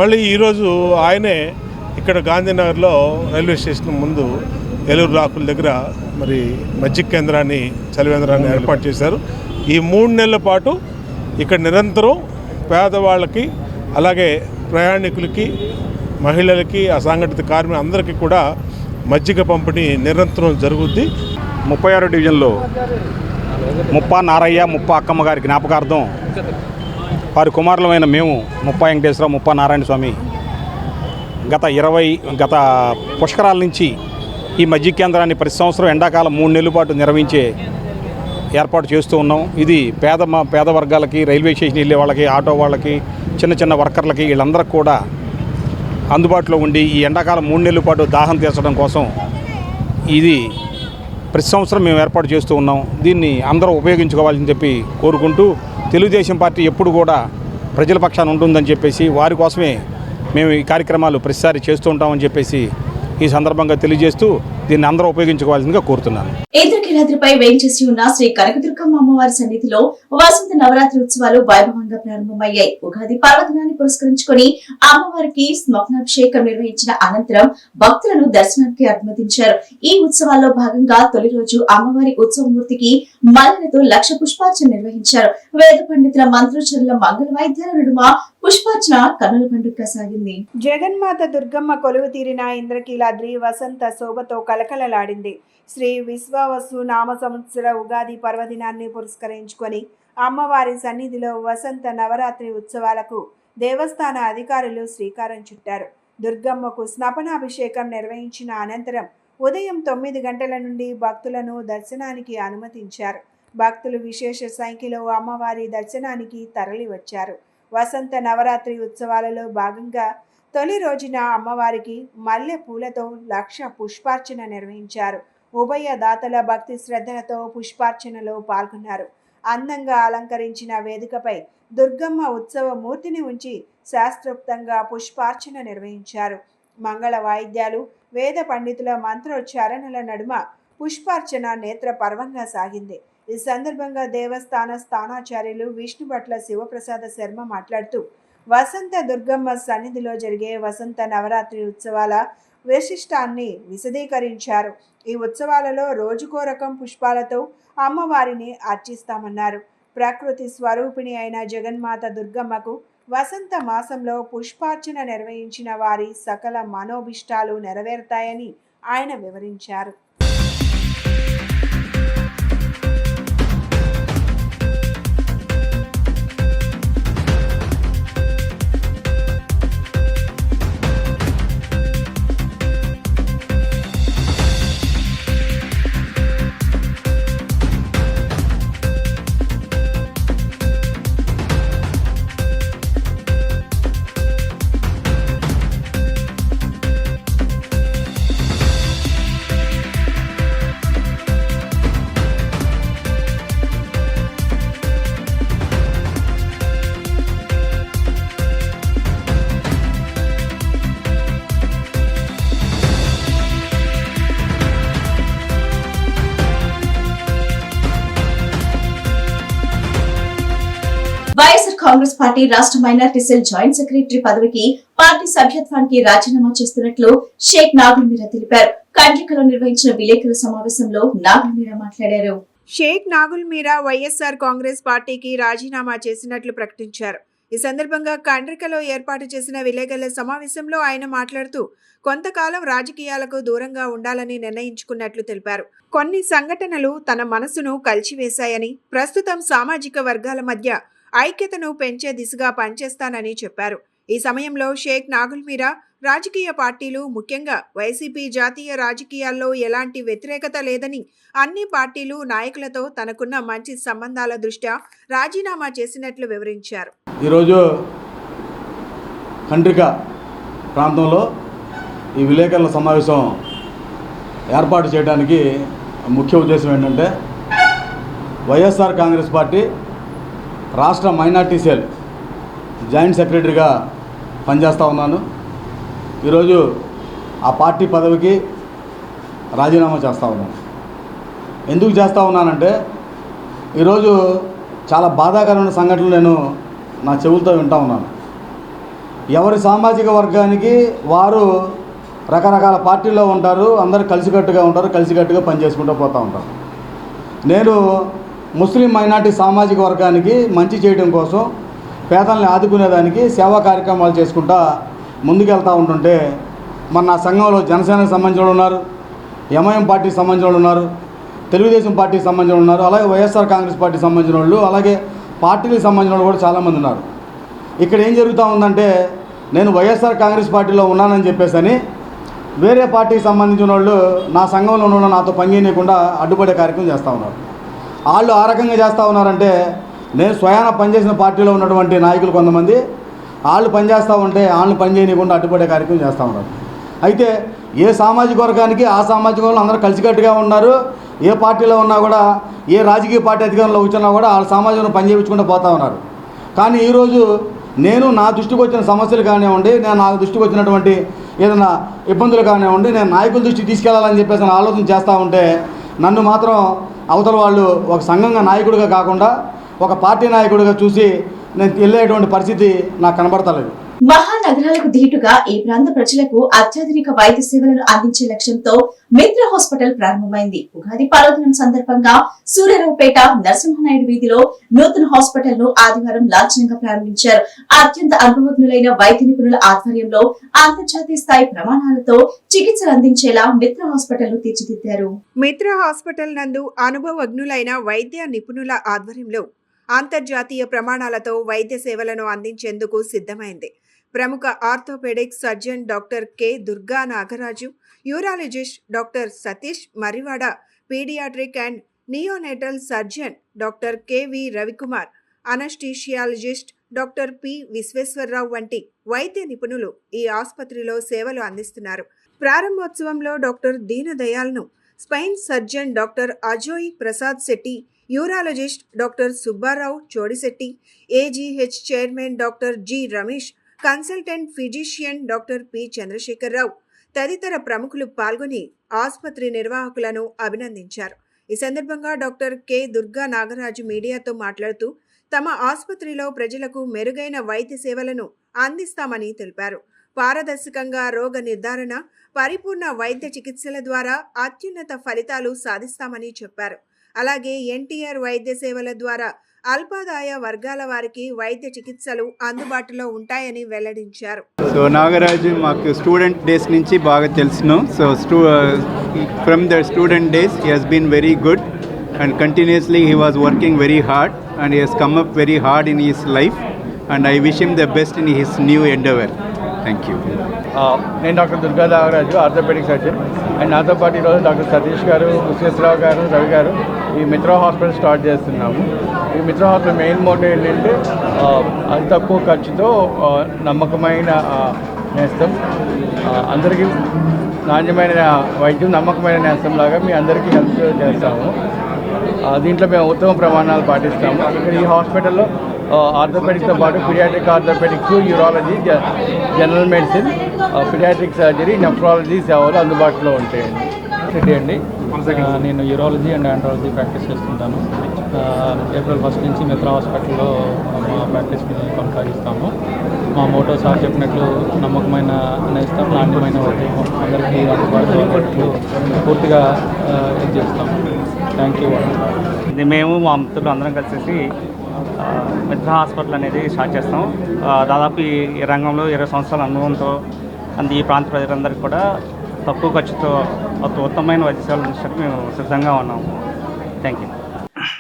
మళ్ళీ ఈరోజు ఆయనే ఇక్కడ గాంధీనగర్లో రైల్వే స్టేషన్ ముందు ఏలూరు రాకుల దగ్గర మరి మజ్జిగ కేంద్రాన్ని చలివేంద్రాన్ని ఏర్పాటు చేశారు. ఈ 3 నెలల పాటు ఇక్కడ నిరంతరం పేదవాళ్ళకి, అలాగే ప్రయాణికులకి, మహిళలకి, అసంఘటిత కార్మికులు అందరికీ కూడా మజ్జిగ పంపిణీ నిరంతరం జరుగుద్ది. 36 డివిజన్లో ముప్పా నారయ్య, ముప్పా అక్కమ్మ గారి జ్ఞాపకార్థం వారి కుమారులమైన మేము ముప్పా వెంకటేశ్వరరావు, ముప్పా నారాయణ స్వామి గత పుష్కరాల నుంచి ఈ మజ్జిగ కేంద్రాన్ని ప్రతి సంవత్సరం ఎండాకాలం 3 నెలల పాటు నిర్వహించే ఏర్పాటు చేస్తూ ఉన్నాం. ఇది పేద వర్గాలకి, రైల్వే స్టేషన్ వెళ్ళే వాళ్ళకి, ఆటో వాళ్ళకి, చిన్న చిన్న వర్కర్లకి, వీళ్ళందరికీ కూడా అందుబాటులో ఉండి ఈ ఎండాకాలం 3 నెలల పాటు దాహం తీర్చడం కోసం ఇది ప్రతి సంవత్సరం మేము ఏర్పాటు చేస్తూ ఉన్నాం. దీన్ని అందరూ ఉపయోగించుకోవాలని చెప్పి కోరుకుంటూ, తెలుగుదేశం పార్టీ ఎప్పుడు కూడా ప్రజల పక్షాన ఉంటుందని చెప్పేసి వారి కోసమే మేము ఈ కార్యక్రమాలు ప్రతిసారి చేస్తూ ఉంటామని చెప్పేసి ఈ సందర్భంగా తెలియజేస్తూ దీన్ని అందరూ ఉపయోగించుకోవాల్సిందిగా కోరుతున్నాను. ఇంద్రకీలాద్రిపై వేంచేసి ఉన్న శ్రీ కనకదుర్గమ్మ అమ్మవారి సన్నిధిలో వసంత నవరాత్రి ఉత్సవాలు వైభవంగా ప్రారంభమయ్యాయి. ఉగాది పర్వదినాన్ని పురస్కరించుకొని అమ్మవారికి స్మగ్నాభిషేకం నిర్వహించిన అనంతరం భక్తులను దర్శనానికి అనుమతించారు. ఈ ఉత్సవాల్లో భాగంగా తొలి రోజు అమ్మవారి ఉత్సవమూర్తికి మల్లెలతో 1,00,000 పుష్పార్చన నిర్వహించారు. వేద పండితుల మంత్రోచ్చరణల మంగళ వాయిద్యాల నడుమ పుష్పార్చన కన్నుల పండుగ సాగింది. జగన్మాత దుర్గమ్మ కొలువు తీరిన ఇంద్రకీలాద్రి వసంత శోభతో కలకలలాడింది. శ్రీ విశ్వావసు నామ సంవత్సర ఉగాది పర్వదినాన్ని పురస్కరించుకొని అమ్మవారి సన్నిధిలో వసంత నవరాత్రి ఉత్సవాలకు దేవస్థాన అధికారులు శ్రీకారం చుట్టారు. దుర్గమ్మకు స్నపనాభిషేకం నిర్వహించిన అనంతరం ఉదయం 9 గంటల నుండి భక్తులను దర్శనానికి అనుమతించారు. భక్తులు విశేష సంఖ్యలో అమ్మవారి దర్శనానికి తరలి వచ్చారు. వసంత నవరాత్రి ఉత్సవాలలో భాగంగా తొలి రోజున అమ్మవారికి మల్లె పూలతో 1,00,000 పుష్పార్చన నిర్వహించారు. ఉభయ దాతల భక్తి శ్రద్ధలతో పుష్పార్చనలో పాల్గొన్నారు. అందంగా అలంకరించిన వేదికపై దుర్గమ్మ ఉత్సవ మూర్తిని ఉంచి శాస్త్రోక్తంగా పుష్పార్చన నిర్వహించారు. మంగళ వాయిద్యాలు, వేద పండితుల మంత్రోచ్చారణల నడుమ పుష్పార్చన నేత్ర పర్వంగా సాగింది. ఈ సందర్భంగా దేవస్థాన స్థానాచార్యులు విష్ణుభట్ల శివప్రసాద శర్మ మాట్లాడుతూ వసంత దుర్గమ్మ సన్నిధిలో జరిగే వసంత నవరాత్రి ఉత్సవాల విశిష్టాన్ని విశదీకరించారు. ఈ ఉత్సవాలలో రోజుకో రకం పుష్పాలతో అమ్మవారిని అర్చిస్తామన్నారు. ప్రకృతి స్వరూపిణి అయిన జగన్మాత దుర్గమ్మకు వసంత మాసంలో పుష్పార్చన నిర్వహించిన వారి సకల మనోభిష్టాలు నెరవేరుతాయని ఆయన వివరించారు. వైఎస్ఆర్ కాంగ్రెస్ పార్టీ రాష్ట్ర మైనార్టీ సెల్ జాయింట్ సెక్రటరీ పదవికి పార్టీ సభ్యత్వానికి రాజీనామా చేస్తున్నట్లు షేక్ నాగుల్ మీరా తెలిపారు. కండ్రికలో నిర్వహించిన విలేకరుల సమావేశంలో నాగుల్ మీరా మాట్లాడారు. షేక్ నాగుల్ మీరా వైఎస్ఆర్ కాంగ్రెస్ పార్టీకి రాజీనామా చేసినట్లు ప్రకటించారు. ఈ సందర్భంగా కండ్రికలో ఏర్పాటు చేసిన విలేకరుల సమావేశంలో ఆయన మాట్లాడుతూ కొంతకాలం రాజకీయాలకు దూరంగా ఉండాలని నిర్ణయించుకున్నట్లు తెలిపారు. కొన్ని సంఘటనలు తన మనసును కలిచివేశాయని, ప్రస్తుతం సామాజిక వర్గాల మధ్య ఐక్యతను పెంచే దిశగా పనిచేస్తానని చెప్పారు. ఈ సమయంలో షేక్ నాగుల్ మీరా రాజకీయ పార్టీలు ముఖ్యంగా వైసీపీ జాతీయ రాజకీయాల్లో ఎలాంటి వ్యతిరేకత లేదని, అన్ని పార్టీలు నాయకులతో తనకున్న మంచి సంబంధాల దృష్ట్యా రాజీనామా చేసినట్లు వివరించారు. ఈరోజు ఖండ్రిక ప్రాంతంలో ఈ విలేకరుల సమావేశం ఏర్పాటు చేయడానికి ముఖ్య ఉద్దేశం ఏంటంటే, వైఎస్ఆర్ కాంగ్రెస్ పార్టీ రాష్ట్ర మైనార్టీ సెల్ జాయింట్ సెక్రటరీగా పనిచేస్తూ ఉన్నాను. ఈరోజు ఆ పార్టీ పదవికి రాజీనామా చేస్తూ ఉన్నాను. ఎందుకు చేస్తూ ఉన్నానంటే, ఈరోజు చాలా బాధాకరమైన సంఘటనలు నేను నా చెవులతో వింటూ ఉన్నాను. ఎవరి సామాజిక వర్గానికి వారు రకరకాల పార్టీల్లో ఉంటారు, అందరూ కలిసికట్టుగా ఉంటారు, కలిసికట్టుగా పనిచేసుకుంటూ పోతూ ఉంటారు. నేను ముస్లిం మైనార్టీ సామాజిక వర్గానికి మంచి చేయడం కోసం, పేదల్ని ఆదుకునేదానికి సేవా కార్యక్రమాలు చేసుకుంటా ముందుకెళ్తూ ఉంటుంటే, మన నా సంఘంలో జనసేనకు సంబంధించిన వాళ్ళు ఉన్నారు, ఎంఐఎం పార్టీకి సంబంధించిన వాళ్ళు ఉన్నారు, తెలుగుదేశం పార్టీకి సంబంధించిన వాళ్ళు ఉన్నారు, అలాగే వైఎస్ఆర్ కాంగ్రెస్ పార్టీకి సంబంధించిన వాళ్ళు, అలాగే పార్టీలకు సంబంధించిన వాళ్ళు కూడా చాలామంది ఉన్నారు. ఇక్కడ ఏం జరుగుతూ ఉందంటే, నేను వైఎస్ఆర్ కాంగ్రెస్ పార్టీలో ఉన్నానని చెప్పేసి వేరే పార్టీకి సంబంధించిన వాళ్ళు నా సంఘంలో ఉన్న నాతో పనిచేయకుండా అడ్డుపడే కార్యక్రమం చేస్తూ ఉన్నారు. వాళ్ళు ఆ రకంగా చేస్తూ ఉన్నారంటే, నేను స్వయాన పనిచేసిన పార్టీలో ఉన్నటువంటి నాయకులు కొంతమంది వాళ్ళు పనిచేస్తూ ఉంటే వాళ్ళని పనిచేయకుండా అడ్డుపడే కార్యక్రమం చేస్తూ ఉన్నారు. అయితే ఏ సామాజిక వర్గానికి ఆ సామాజిక వర్గంలో అందరూ కలిసికట్టుగా ఉన్నారు. ఏ పార్టీలో ఉన్నా కూడా, ఏ రాజకీయ పార్టీ అధికారంలో కూర్చున్నా కూడా వాళ్ళ సామాజికంలో పనిచేయించుకుంటూ పోతూ ఉన్నారు. కానీ ఈరోజు నేను నా దృష్టికి వచ్చిన సమస్యలు కానివ్వండి, నేను నా దృష్టికి వచ్చినటువంటి ఏదైనా ఇబ్బందులు కానివ్వండి, నేను నాయకుల దృష్టికి తీసుకెళ్లాలని చెప్పేసి ఆలోచన చేస్తూ ఉంటే, నన్ను మాత్రం అవతల వాళ్ళు ఒక సంఘంగా నాయకుడిగా కాకుండా ఒక పార్టీ నాయకుడిగా చూసి నేను వెళ్ళేటువంటి పరిస్థితి నాకు కనబడతలేదు. మహానగరాలకు ధీటుగా ఈ ప్రాంత ప్రజలకు అత్యాధునిక వైద్య సేవలను అందించే లక్ష్యంతో మిత్ర హాస్పిటల్ ప్రారంభమైంది. ఉగాది పర్వదినం సందర్భంగా సూర్యారావుపేట నరసింహనాయుడు వీధిలో నూతన హాస్పిటల్ ను ఆదివారం లాంఛనంగా ప్రారంభించారు. అత్యంత అనుభవజ్ఞులైన వైద్య నిపుణుల ఆధ్వర్యంలో అంతర్జాతీయ స్థాయి ప్రమాణాలతో చికిత్సలు అందించేలా మిత్ర హాస్పిటల్ ను తీర్చిదిద్దారు. మిత్ర హాస్పిటల్ నందు అనుభవజ్ఞులైన వైద్య నిపుణుల ఆధ్వర్యంలో అంతర్జాతీయ ప్రమాణాలతో వైద్య సేవలను అందించేందుకు సిద్ధమైంది. ప్రముఖ orthopaedic surgeon doctor K Durga Nagaraju, urologist doctor Satish Marrivada, paediatric and neonatal surgeon doctor KV Ravikumar, anaesthesiologist doctor P Visweswararao వంటి వైద్య నిపుణులు ఈ ఆసుపత్రిలో సేవలు అందిస్తున్నారు. ప్రారంభోత్సవంలో డాక్టర్ దీనదయాల్ను, spine surgeon doctor Ajoy Prasad Shetty, urologist doctor Subbarao Chodisetti, AGH chairman doctor G Ramesh, consultant physician doctor P Chandrasekhararao తదితర ప్రముఖులు పాల్గొని ఆసుపత్రి నిర్వాహకులను అభినందించారు. ఈ సందర్భంగా డాక్టర్ కె దుర్గా నాగరాజు మీడియాతో మాట్లాడుతూ, తమ ఆసుపత్రిలో ప్రజలకు మెరుగైన వైద్య సేవలను అందిస్తామని తెలిపారు. పారదర్శకంగా రోగ నిర్ధారణ, పరిపూర్ణ వైద్య చికిత్సల ద్వారా అత్యున్నత ఫలితాలు సాధిస్తామని చెప్పారు. అలాగే ఎన్టీఆర్ వైద్య సేవల ద్వారా అల్పాదాయ వర్గాల వారికి వైద్య చికిత్సలు అందుబాటులో ఉంటాయని వెల్లడించారు. సో నాగరాజు మాకు స్టూడెంట్ డేస్ నుంచి బాగా తెలుసును. So from the student days he has been very good and continuously he was working very hard and he has come up very hard in his life and I wish him the best in his new endeavour. Thank you. నేను doctor Durga Nagaraju, orthopaedic surgeon. And నాతో పాటు ఈరోజు doctor Satish గారు, విశ్వేశ్వరరావు గారు, రవి గారు ఈ మిత్ర hospital start చేస్తున్నాము. ఈ మిత్ర హాస్పిటల్ మెయిన్ మోటో ఏంటంటే అతి తక్కువ ఖర్చుతో నమ్మకమైన నేస్తం, అందరికీ నాణ్యమైన వైద్యం నమ్మకమైన నేస్తం లాగా మీ అందరికీ హెల్ప్ చేస్తాము. దీంట్లో మేము ఉత్తమ ప్రమాణాలు పాటిస్తాము. ఇక్కడ ఈ హాస్పిటల్లో ఆర్థోపెడిక్తో పాటు paediatric orthopaedics, urology, general medicine, paediatric surgery, nephrology సేవలు అందుబాటులో ఉంటాయండి. అండి నేను యూరాలజీ అండ్ ఆండ్రాలజీ ప్రాక్టీస్ చేస్తుంటాను. ఏప్రిల్ 1 నుంచి మిత్ర హాస్పిటల్లో మా ప్రాక్టీస్ని కొనసాగిస్తాము. మా మోటో సార్ చెప్పినట్లు నమ్మకమైన నేస్తం, నాణ్యమైన వైద్యం అందరికీ అందుబాటులో పూర్తిగా ఇది చేస్తాము. Thank you. ఇది మేము మా మిత్రులు అందరం కలిసి మిత్ర హాస్పిటల్ అనేది స్టార్ట్ చేస్తాం. దాదాపు ఈ రంగంలో 20 సంవత్సరాల అనుభవంతో ఈ ప్రాంత ప్రజలందరికీ కూడా తక్కువ ఖర్చుతో ఉత్తమమైన వైద్య సేవలు అందించడానికి మేము సిద్ధంగా ఉన్నాము. Thank you.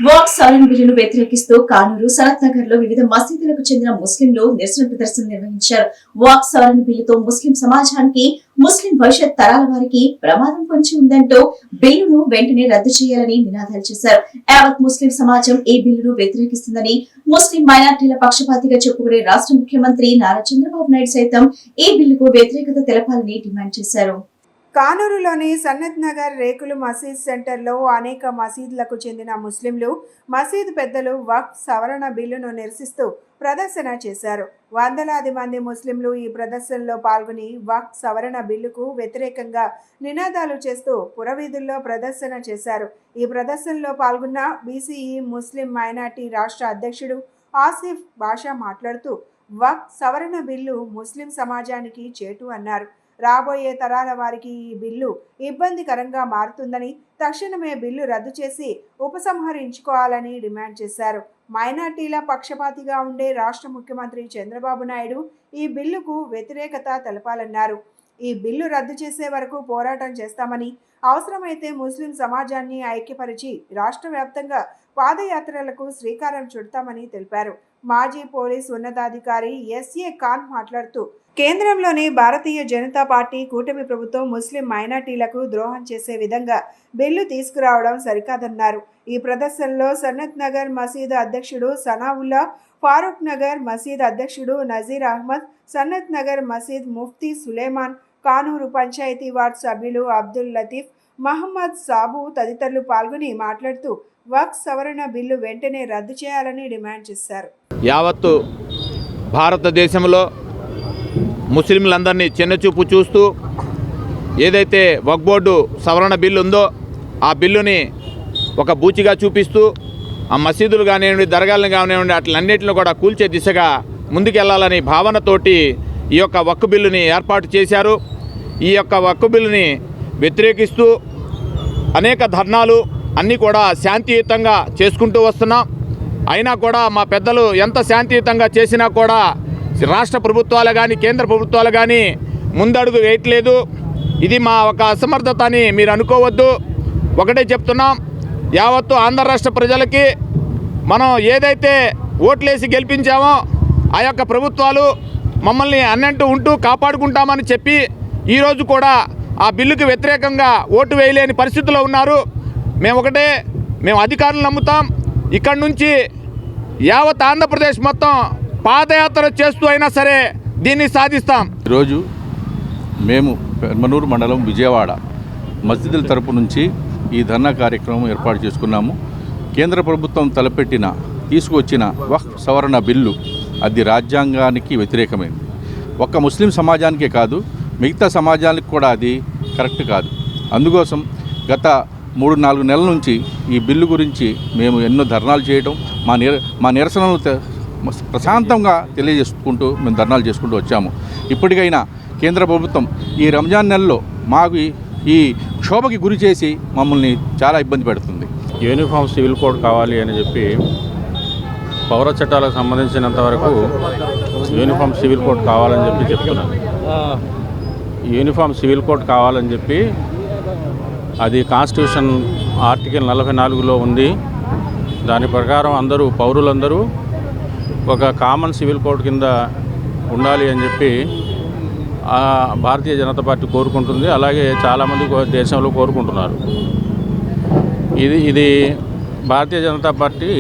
వాక్ సవరణ బిల్లును వ్యతిరేకిస్తూ కానూరు, సనత్ నగర్ లో వివిధ మసీదులకు చెందిన ముస్లింలు నిరసన ప్రదర్శన నిర్వహించారు. వాక్ సవరణ బిల్లుతో ముస్లిం సమాజానికి, ముస్లిం భవిష్యత్ తరాల వారికి ప్రమాదం పొంచి ఉందంటూ బిల్లును వెంటనే రద్దు చేయాలని నినాదాలు చేశారు. యావత్ ముస్లిం సమాజం ఈ బిల్లును వ్యతిరేకిస్తుందని, ముస్లిం మైనార్టీల పక్షపాతిగా చెప్పుకునే రాష్ట్ర ముఖ్యమంత్రి నారా చంద్రబాబు నాయుడు సైతం ఈ బిల్లుకు వ్యతిరేకత తెలపాలని డిమాండ్ చేశారు. కానూరులోని సన్నత్ నగర్ రేకులు మసీద్ సెంటర్లో అనేక మసీదులకు చెందిన ముస్లింలు, మసీదు పెద్దలు వక్ఫ్ సవరణ బిల్లును నిరసిస్తూ ప్రదర్శన చేశారు. వందలాది మంది ముస్లింలు ఈ ప్రదర్శనలో పాల్గొని వక్ఫ్ సవరణ బిల్లుకు వ్యతిరేకంగా నినాదాలు చేస్తూ పురవీధుల్లో ప్రదర్శన చేశారు. ఈ ప్రదర్శనలో పాల్గొన్న బీసీఈ ముస్లిం మైనార్టీ రాష్ట్ర అధ్యక్షుడు ఆసిఫ్ బాషా మాట్లాడుతూ వక్ఫ్ సవరణ బిల్లు ముస్లిం సమాజానికి చేటు అన్నారు. రాబోయే తరాల వారికి ఈ బిల్లు ఇబ్బందికరంగా మారుతుందని, తక్షణమే బిల్లు రద్దు చేసి ఉపసంహరించుకోవాలని డిమాండ్ చేశారు. మైనార్టీల పక్షపాతిగా ఉండే రాష్ట్ర ముఖ్యమంత్రి చంద్రబాబు నాయుడు ఈ బిల్లుకు వ్యతిరేకత తెలపాలన్నారు. ఈ బిల్లు రద్దు చేసే వరకు పోరాటం చేస్తామని, అవసరమైతే ముస్లిం సమాజాన్ని ఐక్యపరిచి రాష్ట్ర వ్యాప్తంగా పాదయాత్రలకు శ్రీకారం చుడతామని తెలిపారు. మాజీ పోలీస్ ఉన్నతాధికారి ఎస్ఏ ఖాన్ మాట్లాడుతూ కేంద్రంలోని భారతీయ జనతా పార్టీ కూటమి ప్రభుత్వం ముస్లిం మైనార్టీలకు ద్రోహం చేసే విధంగా బిల్లు తీసుకురావడం సరికాదన్నారు. ఈ ప్రదర్శనలో సన్నత్ నగర్ మసీదు అధ్యక్షుడు సనావుల్లా, ఫారూక్ నగర్ మసీద్ అధ్యక్షుడు నజీర్ అహ్మద్, సన్నత్ నగర్ మసీద్ ముఫ్తీ సులేమాన్, కానూరు పంచాయతీ వార్డు సభ్యులు అబ్దుల్ లతీఫ్, మహమ్మద్ సాబు తదితరులు పాల్గొని మాట్లాడుతూ వక్ఫ్ సవరణ బిల్లు వెంటనే రద్దు చేయాలని డిమాండ్ చేశారు. యావత్తు భారతదేశంలో ముస్లింలందరినీ చిన్నచూపు చూస్తూ ఏదైతే వక్ఫ్ బోర్డు సవరణ బిల్లు ఉందో ఆ బిల్లుని ఒక బూచిగా చూపిస్తూ ఆ మసీదులు కానివ్వండి, దర్గాలను కానివ్వండి, అట్లన్నింటిని కూడా కూల్చే దిశగా ముందుకెళ్లాలని భావనతోటి ఈ యొక్క వక్ఫ్ బిల్లుని ఏర్పాటు చేశారు. ఈ యొక్క వక్ఫ్ బిల్లుని వ్యతిరేకిస్తూ అనేక ధర్నాలు అన్నీ కూడా శాంతియుతంగా చేసుకుంటూ వస్తున్నాం. అయినా కూడా మా పెద్దలు ఎంత శాంతియుతంగా చేసినా కూడా రాష్ట్ర ప్రభుత్వాలు కానీ కేంద్ర ప్రభుత్వాలు కానీ ముందడుగు వేయట్లేదు. ఇది మా ఒక అసమర్థత అని మీరు అనుకోవద్దు. ఒకటే చెప్తున్నాం, యావత్తు ఆంధ్ర రాష్ట్ర ప్రజలకి మనం ఏదైతే ఓట్లేసి గెలిపించామో ఆ యొక్క ప్రభుత్వాలు మమ్మల్ని అన్నంటూ ఉంటూ కాపాడుకుంటామని చెప్పి ఈరోజు కూడా ఆ బిల్లుకి వ్యతిరేకంగా ఓటు వేయలేని పరిస్థితిలో ఉన్నారు. మేము అధికారులను నమ్ముతాం. ఇక్కడి నుంచి యావత్ ఆంధ్రప్రదేశ్ మొత్తం పాదయాత్ర చేస్తూ అయినా సరే దీన్ని సాధిస్తాం. ఈరోజు మేము పెర్మనూరు మండలం విజయవాడ మస్జిదుల తరపు నుంచి ఈ ధర్నా కార్యక్రమం ఏర్పాటు చేసుకున్నాము. కేంద్ర ప్రభుత్వం తీసుకొచ్చిన వక్ఫ్ సవరణ బిల్లు అది రాజ్యాంగానికి వ్యతిరేకమైంది. ఒక్క ముస్లిం సమాజానికే కాదు, మిగతా సమాజానికి కూడా అది కరెక్ట్ కాదు. అందుకోసం గత 3-4 నెలల నుంచి ఈ బిల్లు గురించి మేము ఎన్నో ధర్నాలు చేయడం, మా నిరసనలు ప్రశాంతంగా తెలియజేసుకుంటూ మేము ధర్నాలు చేసుకుంటూ వచ్చాము. ఇప్పటికైనా కేంద్ర ప్రభుత్వం ఈ రంజాన్ నెలలో మాకు ఈ క్షోభకి గురి చేసి మమ్మల్ని చాలా ఇబ్బంది పెడుతుంది. యూనిఫామ్ సివిల్ కోడ్ కావాలి అని చెప్పి పౌర చట్టాలకు సంబంధించినంత వరకు యూనిఫామ్ సివిల్ కోడ్ కావాలని చెప్పి చెప్తున్నాను. యూనిఫామ్ సివిల్ కోడ్ కావాలని చెప్పి అది కాన్స్టిట్యూషన్ ఆర్టికల్ 44లో ఉంది. దాని ప్రకారం పౌరులందరూ ఒక కామన్ సివిల్ కోడ్ కింద ఉండాలి అని చెప్పి భారతీయ జనతా పార్టీ కోరుకుంటుంది. అలాగే చాలామంది దేశంలో కోరుకుంటున్నారు. ఇది భారతీయ జనతా పార్టీ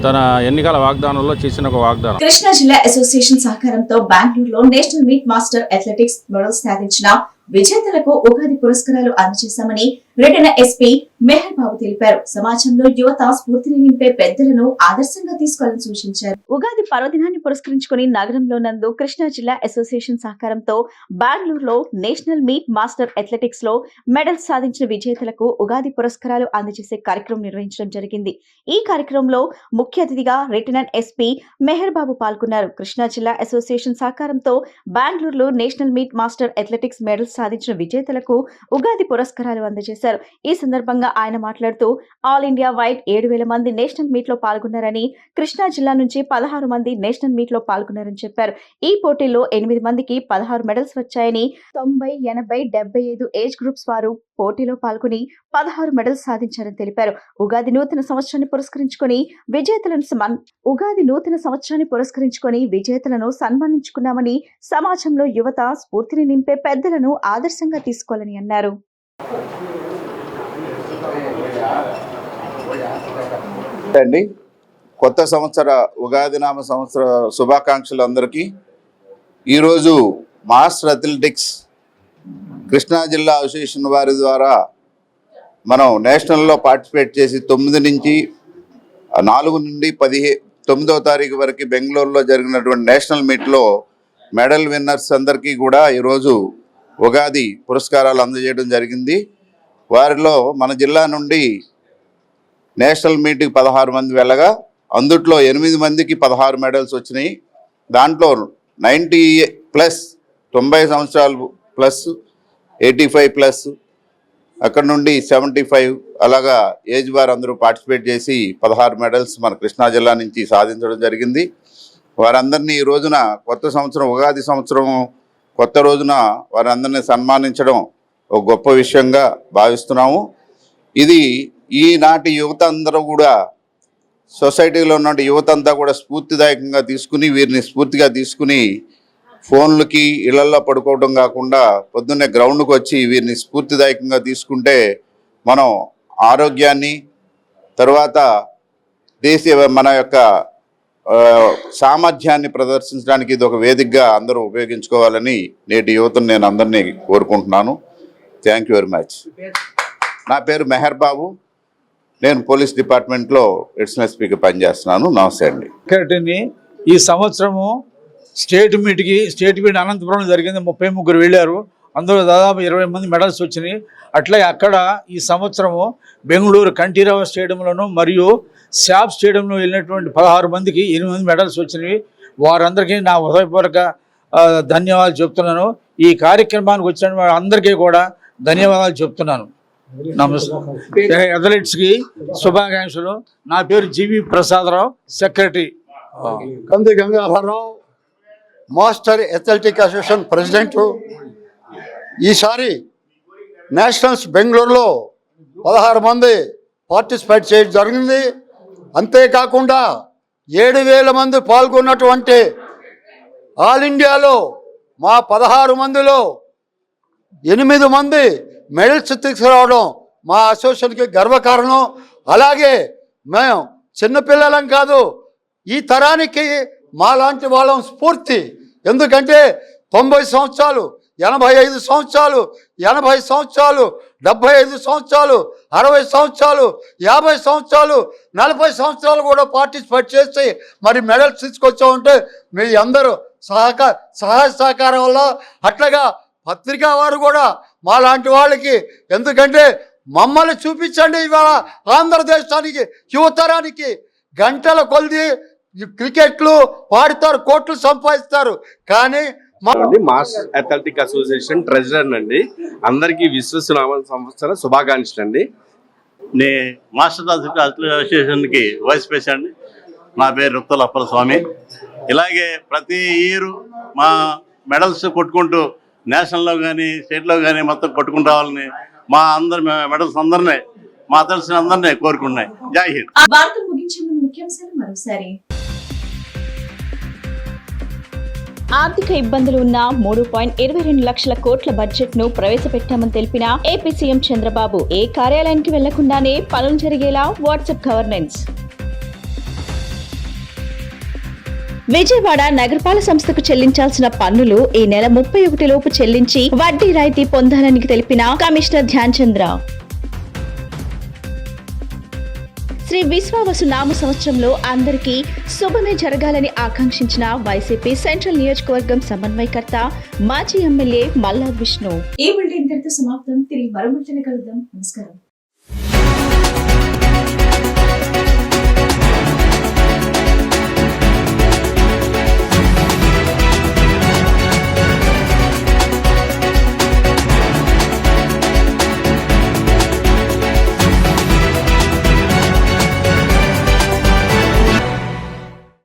తన ఎన్నికల వాగ్దానంలో చేసిన ఒక వాగ్దానం. కృష్ణా జిల్లా అసోసియేషన్ సహకారంతో బెంగళూరులో national meet master athletics medals సాధించిన విజేతలకు ఉగాది పురస్కారాలు అందజేశామని రిటర్న్ ఎస్పీ మెహర్ బాబు తెలిపారు. సమాజంలో యువత స్ఫూర్తిని నింపే పెద్దలను ఆదర్శంగా తీసుకోవాలని సూచించారు. ఉగాది పర్వదినాన్ని పురస్కరించుకుని నగరంలో నందు కృష్ణా జిల్లా అసోసియేషన్ సహకారంతో బెంగళూరులో నేషనల్ మీట్ మాస్టర్ అథ్లెటిక్స్ లో మెడల్స్ సాధించిన విజేతలకు ఉగాది పురస్కారాలు అందజేసే కార్యక్రమం నిర్వహించడం జరిగింది. ఈ కార్యక్రమంలో ముఖ్య అతిథిగా రిటర్న్ ఎస్పీ మెహర్ బాబు పాల్గొన్నారు. కృష్ణా జిల్లా అసోసియేషన్ సహకారంతో బెంగళూరులో national meet master athletics medals సాధించిన విజేతలకు ఉగాది పురస్కారాలు అందజేశారు. చేశారు. ఈ సందర్భంగా ఆయన మాట్లాడుతూ ఆల్ ఇండియా వైడ్ 7,000 మంది నేషనల్ మీట్ లో పాల్గొన్నారని, కృష్ణా జిల్లా నుంచి 16 మంది నేషనల్ మీట్ లో పాల్గొన్నారని చెప్పారు. ఈ పోటీల్లో 8 మందికి 16 మెడల్స్ వచ్చాయని, 90, 80, 75 ఏజ్ గ్రూప్స్ వారు పోటీలో పాల్గొని 16 మెడల్స్ సాధించారని తెలిపారు. ఉగాది నూతన సంవత్సరాన్ని పురస్కరించుకొని విజేతలను సన్మానించుకున్నామని, సమాజంలో యువత స్ఫూర్తిని నింపే పెద్దలను ఆదర్శంగా తీసుకోవాలని అన్నారు. అండి, కొత్త సంవత్సర ఉగాది నామ సంవత్సర శుభాకాంక్షలు అందరికీ. ఈరోజు మాస్టర్ అథ్లెటిక్స్ కృష్ణా జిల్లా అసోసియేషన్ వారి ద్వారా మనం నేషనల్లో పార్టిసిపేట్ చేసి 9 నుంచి 4 నుండి 9వ తారీఖు వరకు బెంగళూరులో జరిగినటువంటి నేషనల్ మీట్లో మెడల్ విన్నర్స్ అందరికీ కూడా ఈరోజు ఉగాది పురస్కారాలు అందజేయడం జరిగింది. వారిలో మన జిల్లా నుండి నేషనల్ మీట్కి 16 మంది వెళ్ళగా అందుట్లో 8 మందికి 16 మెడల్స్ వచ్చినాయి. దాంట్లో 90+ 90 సంవత్సరాలు ప్లస్, 85+, అక్కడ నుండి 75 అలాగా ఏజ్ వారు అందరూ పార్టిసిపేట్ చేసి 16 మెడల్స్ మన కృష్ణా జిల్లా నుంచి సాధించడం జరిగింది. వారందరినీ ఈ రోజున కొత్త సంవత్సరం ఉగాది సంవత్సరం కొత్త రోజున వారందరినీ సన్మానించడం ఒక గొప్ప విషయంగా భావిస్తున్నాము. ఇది ఈనాటి యువత అందరూ కూడా, సొసైటీలో ఉన్న యువత అంతా కూడా స్ఫూర్తిదాయకంగా తీసుకుని, వీరిని స్ఫూర్తిగా తీసుకుని ఫోన్లకి ఇళ్లల్లో పడుకోవడం కాకుండా పొద్దున్నే గ్రౌండ్కి వచ్చి వీరిని స్ఫూర్తిదాయకంగా తీసుకుంటే మనం ఆరోగ్యాన్ని, తర్వాత మన యొక్క సామర్థ్యాన్ని ప్రదర్శించడానికి ఇది ఒక వేదికగా అందరూ ఉపయోగించుకోవాలని నేటి యువతను నేను అందరినీ కోరుకుంటున్నాను. Thank you very much. నా పేరు మెహర్ బాబు, నేను పోలీస్ డిపార్ట్మెంట్లో అడిషనల్ ఎస్పీగా పనిచేస్తున్నాను. నమస్తే అండి. ఈ సంవత్సరము స్టేట్ మీట్ అనంతపురం జరిగింది. 33 వెళ్ళారు. అందులో దాదాపు 20 మంది మెడల్స్ వచ్చినాయి. అట్లాగే అక్కడ ఈ సంవత్సరము బెంగళూరు కంఠీరవ స్టేడియంలోను మరియు శాప్ స్టేడియంలో వెళ్ళినటువంటి 16 మందికి 8 మంది మెడల్స్ వచ్చినాయి. వారందరికీ నా హృదయపూర్వక ధన్యవాదాలు చెప్తున్నాను. ఈ కార్యక్రమానికి వచ్చిన వారందరికీ కూడా ధన్యవాదాలు చెప్తున్నాను. నమస్తే. అథ్లెట్స్కి శుభాకాంక్షలు. నా పేరు జీవి ప్రసాదరావు, సెక్రటరీ. కంది Gangadhara Rao, master athletic association president. ఈసారి నేషనల్స్ బెంగళూరులో 16 మంది పార్టిసిపేట్ చేయడం జరిగింది. అంతేకాకుండా 7,000 మంది పాల్గొన్నటువంటి ఆల్ ఇండియాలో మా 16 మందిలో 8 మంది మెడల్స్ తీసుకురావడం మా అసోసియేషన్కి గర్వకారణం. అలాగే మేము చిన్నపిల్లలం కాదు, ఈ తరానికి మాలాంటి వాళ్ళం స్ఫూర్తి. ఎందుకంటే 90 సంవత్సరాలు, 85 సంవత్సరాలు, 80 సంవత్సరాలు, 75 సంవత్సరాలు, 60 సంవత్సరాలు, 50 సంవత్సరాలు, 40 సంవత్సరాలు కూడా పార్టిసిపేట్ చేసి మరి మెడల్స్ తీసుకొచ్చామంటే మీ అందరూ సహాయ సహకారం వల్ల. అట్లాగా పత్రికా వారు కూడా మాలాంటి వాళ్ళకి, ఎందుకంటే మమ్మల్ని చూపించండి. ఇవాళ ఆంధ్రదేశానికి యువతరానికి గంటల కొలిది క్రికెట్లు పాడుతారు, కోట్లు సంపాదిస్తారు. కానీ మాస్ అథ్లెటిక్ అసోసియేషన్ ట్రెజరర్ అండి. అందరికీ విశ్వనామ సంవత్సర శుభాకాంక్షలు అండి. మాస్టర్ అథ్లెటిక్ అసోసియేషన్కి వైస్ ప్రెసిడెంట్. నా పేరు రుక్తల అప్పల స్వామి. ఇలాగే ప్రతి ఇయర్ మా మెడల్స్ కొట్టుకుంటూ నేషనల్లో కానీ స్టేట్లో కానీ మొత్తం కొట్టుకుంటూ రావాలని మా అందరి మెడల్స్ అందరినీ, మా అథ్లెట్స్ అందరినీ కోరుకున్నాయి. జై హింద్. వార్తలు ముగించే ముందు ముఖ్యాంశాలు మరోసారి. ఆర్థిక ఇబ్బందులు ఉన్న 3.22 లక్షల కోట్ల బడ్జెట్ ను ప్రవేశపెట్టామని తెలిపిన ఏపీ సీఎం చంద్రబాబు, ఏ కార్యాలయానికి వెళ్లకుండానే పనులు జరిగేలా వాట్సాప్ గవర్నెన్స్. విజయవాడ నగరపాలక సంస్థకు చెల్లించాల్సిన పన్నులు ఈ నెల 31 లోపు చెల్లించి వడ్డీ రాయితీ పొందాలని తెలిపిన కమిషనర్ ధ్యాన్ చంద్ర. శ్రీ విశ్వావసు నామ సంవత్సరంలో అందరికీ శుభమే జరగాలని ఆకాంక్షించిన వైసీపీ సెంట్రల్ నియోజకవర్గం సమన్వయకర్త మాజీ ఎమ్మెల్యే మల్లా విష్ణు. ఈ బులెటిన్ ఇంతటితో సమాప్తం. తిరిగి మరో బులెటిన్ కలుద్దాం. నమస్కారం.